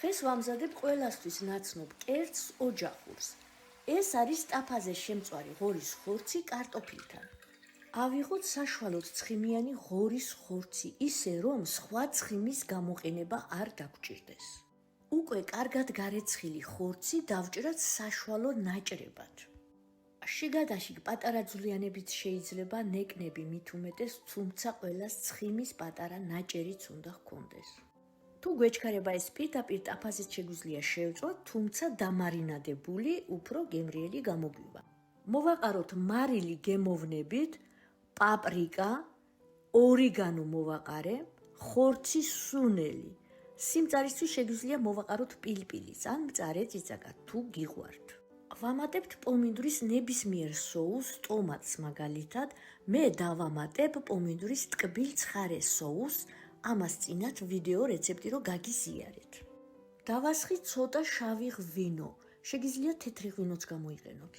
დღეს ვამზადებ ყველასთვის ნაცნობ კერძს ოჯახურს. ეს არის ტაფაზე შემწვარი ღორის ხორცი კარტოფილთან. ავიღოთ საშუალოდ ცხიმიანი ღორის ხორცი, ისე რომ სხვა ცხიმის გამოყენება არ დაგჭირდეს. უკვე კარგად გარეცხილი ხორცი დავჭრათ საშუალო ნაჭრებად. შიგადაშიგ პატარა ძვლიანებით შეიძლება ნეკნები მით უმეტეს, თუმცა ყველას ცხიმის პატარა ნაჭერიც უნდა ჰქონდეს. თუ გვეჩქარება ეს პირდაპირ ტაფაზით შეგვიძლია შევწვათ, თუმცა დამარინადებული უფრო გემრიელი გამოგვივა. მოვაყაროთ მარილი გემოვნებით, პაპრიკა, ორიგანო მოვაყარე, ხორცის სუნელი. სიმწარისთვის შეგვიძლია მოვაყაროთ პილპილიც ან მწარე წიწაკა თუ გიყვართ. ვამატებთ პომინდურის ნებისმიერ სოუსს, ტომატს მაგალითად, მე დავამატებ პომინდურის ტკბილ ცხარე სოუსს, ამას წინათ ვიდეო რეცეპტი რო გაგიზიარეთ. დავასხი ცოტა შავი ღვინო, შეგიძლიათ თეთრი ღვინოც გამოიყენოთ.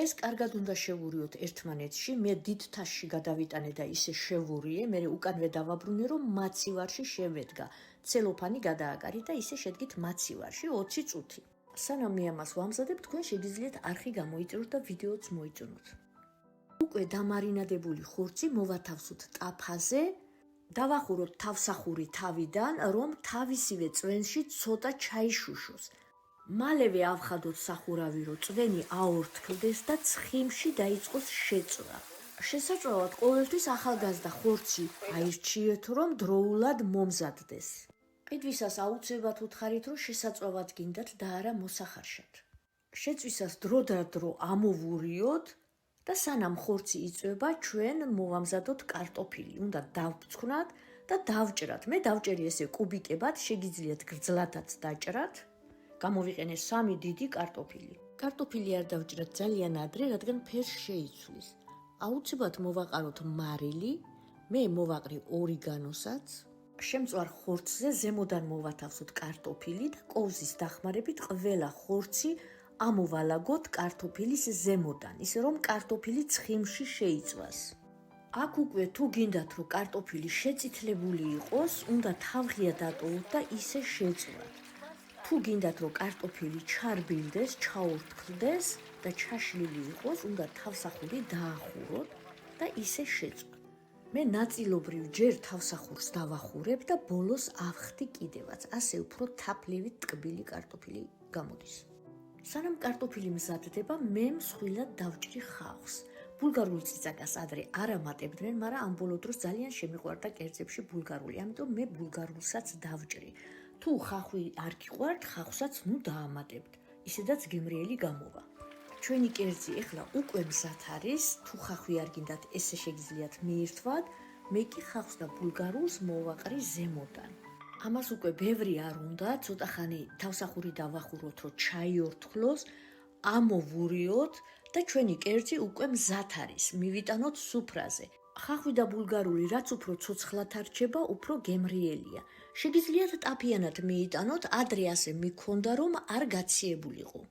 ეს კარგად უნდა შევურიოთ ერთმანეთში, მე დიდ თასში გადავიტანე და ისე შევურიე, მე უკანვე დავაბრუნე, რომ მაცივარში შევედგა. ცელოფანი გადააკარით და ისე შედგით მაცივარში 20 წუთი. სანამ მე ამას ვამზადებ, თქვენ შეგიძლიათ არხი გამოიწიროთ და ვიდეოც მოიწონოთ. უკვე დამარინადებული ხორცი მოვათავსოთ ტაფაზე, დავახუროთ თავსახური თავიდან, რომ თავისივე წვენში ცოტა ჩაიშუშოს. მალევე ავხადოთ სახურავი, რომ წვენი აორთქლდეს და ცხიმში დაიწყოს შეწვა. შესაძლოა ყოველთვის ახალგაზრდა ხორცი აირჩიეთ, რომ დროულად მომზადდეს. ყიდვისას აუცილებლად უთხარით, რომ შესაწვავად გინდათ და არა მოსახარშად. შეწვისას დრო ამოვურიოთ და სანამ ხორცი იწვება, ჩვენ მოვამზადოთ კარტოფილი. უნდა დავწკვნათ და დავჭრათ. მე დავჭერი ესე კუბიკებად, შეგიძლიათ გრძლათაც დაჭრათ. გამოვიყენე 3 დიდი კარტოფილი. კარტოფილი არ დავჭრათ ძალიან ადრე, რადგან ფერს შეიცვლის. აუცილებლად მოვაყაროთ მარილი, მე მოვაყრი ორიგანოსაც. შემწვარ ხორცზე ზემოდან მოვათავსოთ კარტოფილი და კოვზის დახმარებით ყველა ხორცი ამოვალაგოთ კარტოფილის ზემოდან, ისე რომ კარტოფილი ცხიმში შეიწვას. აქ უკვე თუ გინდათ, რომ კარტოფილი შეწითლებული იყოს, უნდა თავღია დატოვოთ და ისე შეწვათ. თუ გინდათ, რომ კარტოფილი ჩარბილდეს, ჩაორთქლდეს და ჩაშლილი იყოს, უნდა თავსახური დაახუროთ და ისე შეწვათ. მე ნაწილობრივ ჯერ თავსახურს დავახურებ და ბოლოს ავხდი კიდევაც, ასე უფრო თაფლივით ტკბილი კარტოფილი გამოდის. სანამ კარტოფილი მზადდება, მე მსხვილად დავჭრი ხავს. ბულგარულ წიწაკას ადრე არ ამატებდნენ, მაგრამ ამ ბოლო დროს ძალიან შემიყვარდა კერძებში ბულგარული, ამიტომ მე ბულგარულსაც დავჭრი. თუ ხახვი არ გიყვართ, ხავსაც დაამატებთ, ისედაც გემრიელი გამოვა. ჩვენი კერძი ეხლა უკვე მზად არის, თუ ხახვი არ გინდათ, ესე შეგიძლიათ მიირთვათ, მე კი ხავს და ბულგარულს მოვაყრი ზემოდან. ამას უკვე ბევრი არ უნდა, ცოტა ხანი თავსახური დავახუროთ, რომ ჩაიორთქლოს, ამოვურიოთ და ჩვენი კერძი უკვე მზად არის, მივიტანოთ სუფრაზე. ხახვი და ბულგარული რაც უფრო ცოცხლად არჩება, უფრო გემრიელია. შეგიძლიათ ტაფიანად მიიტანოთ, ადრე ასე მიქონდა, რომ არ გაციებულიყო.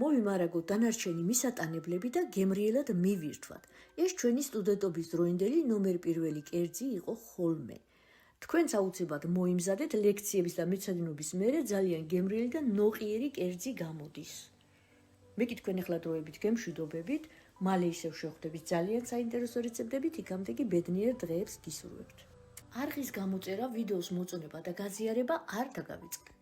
მოვიმარაგოთ დანარჩენი მისატანებლები და გემრიელად მივირთვათ. ეს ჩვენი სტუდენტობის დროინდელი ნომერ პირველი კერძი იყო ხოლმე. თქვენც აუცილებლად მოიმზადეთ, ლექციების და მეცადინობის მერე ძალიან გემრიელი და ნოყიერი კერძი გამოდის. მე კი თქვენ ახლა დროებით გემშვიდობებით, მალე ისევ შევხვდებით ძალიან საინტერესო რეცეპტებით, იქამდე კი ბედნიერ დღეებს გისურვებთ. არხის გამოწერა, ვიდეოს მოწონება და გაზიარება არ დაგავიწყდეთ.